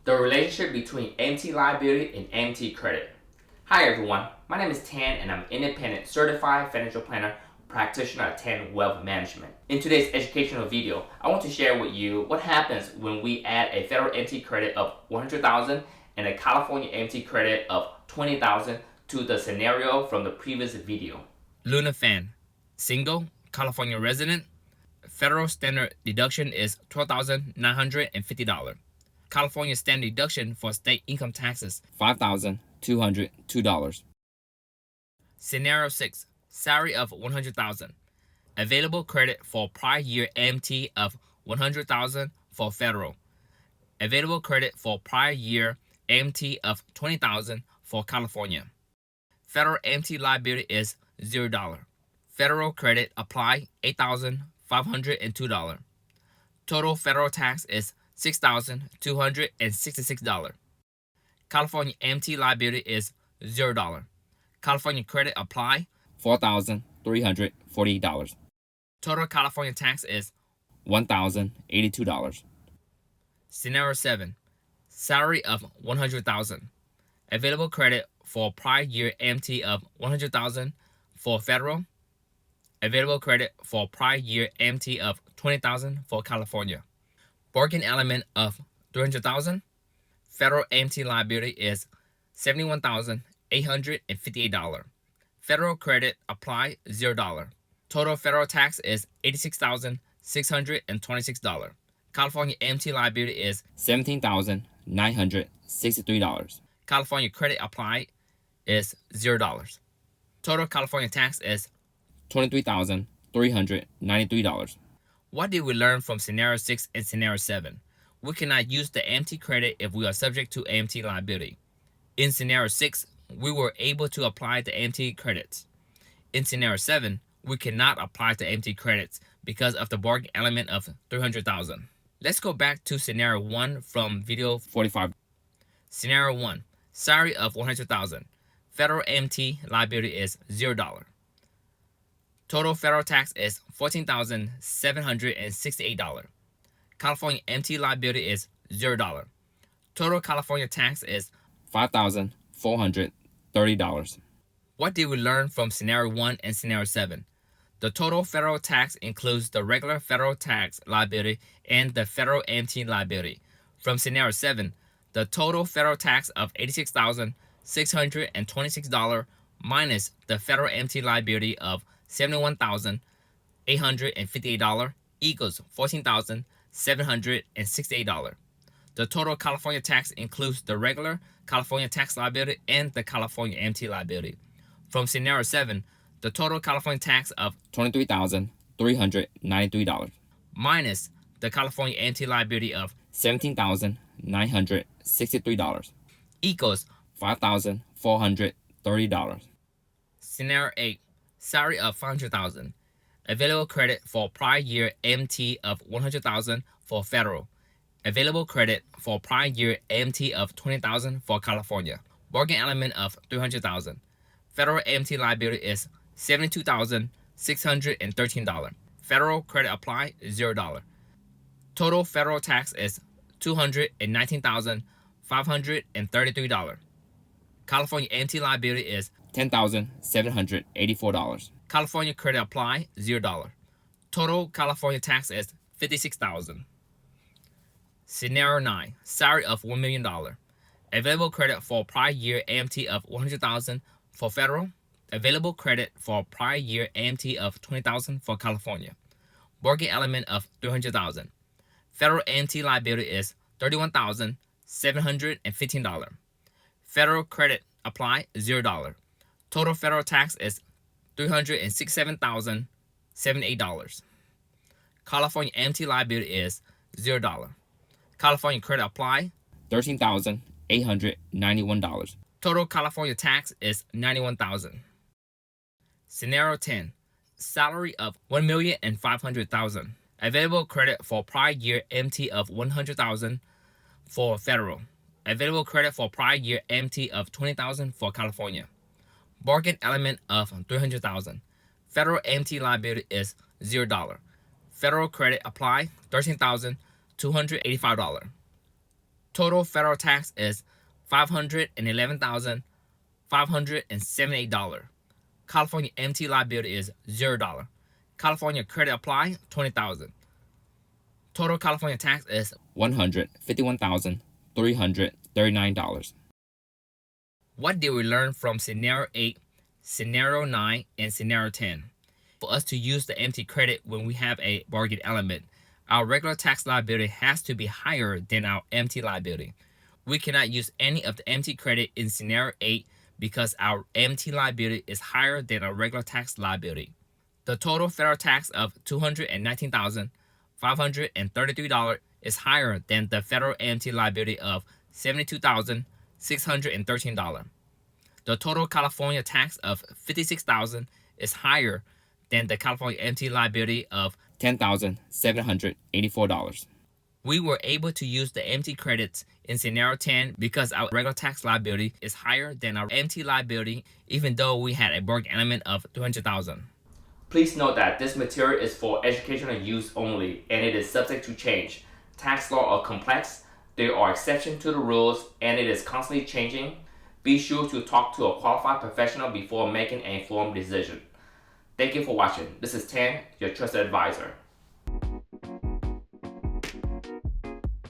The relationship between AMT liability and AMT credit. Hi everyone, my name is Tan and I'm an independent certified financial planner practitioner at Tan Wealth Management. In today's educational video, I want to share with you what happens when we add a federal AMT credit of $100,000 and a California AMT credit of $20,000 to the scenario from the previous video. Luna Phan, single, California resident. Federal standard deduction is $12,950. California standard deduction for state income taxes, $5,202. Scenario 6, salary of $100,000. Available credit for prior year AMT of $100,000 for federal. Available credit for prior year AMT of $20,000 for California. Federal AMT liability is $0. Federal credit apply $8,502. Total federal tax is $6,266. California AMT liability is $0. California credit apply $4,340. Total California tax is $1,082. Scenario 7, salary of $100,000. Available credit for prior year AMT of $100,000 for federal. Available credit for prior year AMT of $20,000 for California. Bargain element of $300,000. Federal AMT liability is $71,858. Federal credit apply $0. Total federal tax is $86,626. California AMT liability is $17,963. California credit applied is $0. Total California tax is $23,393. What did we learn from Scenario 6 and Scenario 7? We cannot use the AMT credit if we are subject to AMT liability. In Scenario 6, we were able to apply the AMT credits. In Scenario 7, we cannot apply the AMT credits because of the bargain element of $300,000. Let's go back to Scenario 1 from video 45. Scenario 1, salary of $100,000. Federal AMT liability is $0. Total federal tax is $14,768. California AMT liability is $0. Total California tax is $5,430. What did we learn from Scenario 1 and Scenario 7? The total federal tax includes the regular federal tax liability and the federal AMT liability. From Scenario 7, the total federal tax of $86,626 minus the federal AMT liability of $71,858 equals $14,768. The total California tax includes the regular California tax liability and the California AMT liability. From Scenario 7, the total California tax of $23,393 minus the California AMT liability of $17,963 equals $5,430. Scenario 8, salary of $500,000. Available credit for prior year AMT of $100,000 for federal. Available credit for prior year AMT of $20,000 for California. Bargain element of $300,000. Federal AMT liability is $72,613. Federal credit apply $0. Total federal tax is $219,533. California AMT liability is $10,784. California credit apply $0. Total California tax is $56,000. Scenario 9, salary of $1 million. Available credit for prior year AMT of $100,000 for federal. Available credit for prior year AMT of $20,000 for California. Bargain element of $300,000. Federal AMT liability is $31,715. Federal credit apply $0. Total federal tax is $367,078. California AMT liability is $0. California credit apply $13,891. Total California tax is $91,000. Scenario 10, salary of $1,500,000. Available credit for prior year AMT of $100,000 for federal. Available credit for prior year AMT of $20,000 for California. Bargain element of $300,000. Federal AMT liability is $0. Federal credit apply $13,285. Total federal tax is $511,578. California AMT liability is $0. California credit apply $20,000. Total California tax is $151,339. What did we learn from Scenario 8, Scenario 9, and Scenario 10? For us to use the AMT credit when we have a bargain element, our regular tax liability has to be higher than our AMT liability. We cannot use any of the AMT credit in Scenario 8 because our AMT liability is higher than our regular tax liability. The total federal tax of $219,533 is higher than the federal AMT liability of $72,613. The total California tax of $56,000 is higher than the California AMT liability of $10,784. We were able to use the AMT credits in Scenario 10 because our regular tax liability is higher than our AMT liability, even though we had a bargain element of $200,000. Please note that this material is for educational use only and it is subject to change. Tax laws are complex, there are exceptions to the rules, and it is constantly changing. Be sure to talk to a qualified professional before making an informed decision. Thank you for watching. This is Tan, your trusted advisor.